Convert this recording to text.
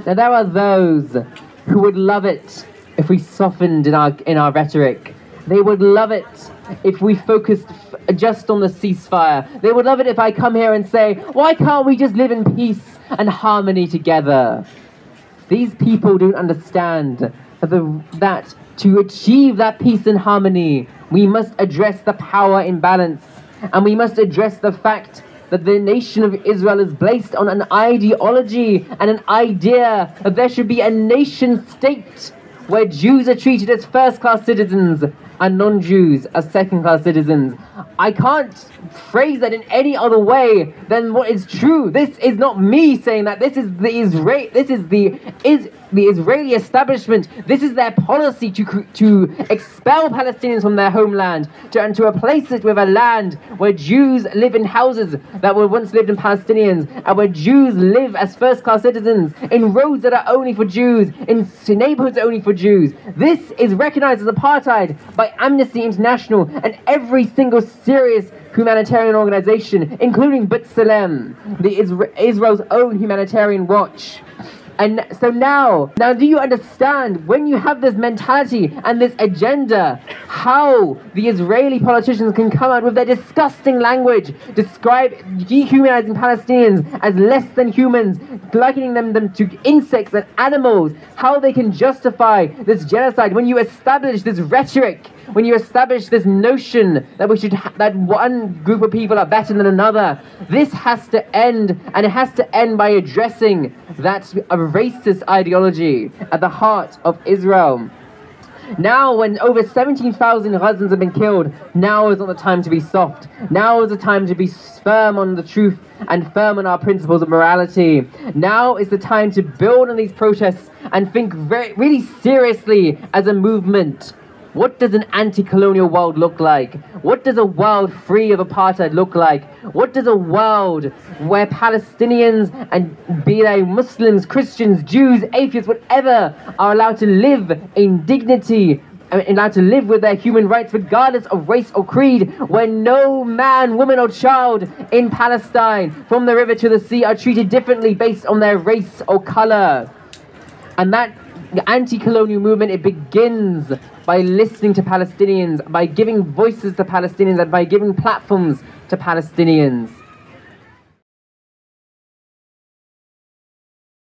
Now there are those who would love it if we softened in our rhetoric. They would love it if we focused just on the ceasefire. They would love it if I come here and say, why can't we just live in peace and harmony together? These people don't understand that to achieve that peace and harmony, we must address the power imbalance, and we must address the fact that the nation of Israel is based on an ideology and an idea that there should be a nation state where Jews are treated as first-class citizens and non-Jews as second-class citizens. I can't phrase that in any other way than what is true. This is not me saying that. This is the Israeli establishment. This is their policy to expel Palestinians from their homeland and to replace it with a land where Jews live in houses that were once lived in Palestinians, and where Jews live as first-class citizens in roads that are only for Jews, in neighborhoods only for Jews. This is recognized as apartheid by Amnesty International and every single serious humanitarian organization, including B'Tselem, Israel's own humanitarian watch. And so now do you understand, when you have this mentality and this agenda, how the Israeli politicians can come out with their disgusting language, dehumanizing Palestinians as less than humans, likening them to insects and animals, how they can justify this genocide when you establish this rhetoric, when you establish this notion that that one group of people are better than another. This has to end, and it has to end by addressing that racist ideology at the heart of Israel. Now, when over 17,000 Gazans have been killed, now is not the time to be soft. Now is the time to be firm on the truth and firm on our principles of morality. Now is the time to build on these protests and think really seriously as a movement. What does an anti-colonial world look like? What does a world free of apartheid look like? What does a world where Palestinians, and be they Muslims, Christians, Jews, atheists, whatever, are allowed to live in dignity, allowed to live with their human rights regardless of race or creed, where no man, woman or child in Palestine, from the river to the sea, are treated differently based on their race or color? And that anti-colonial movement, it begins by listening to Palestinians, by giving voices to Palestinians, and by giving platforms to Palestinians.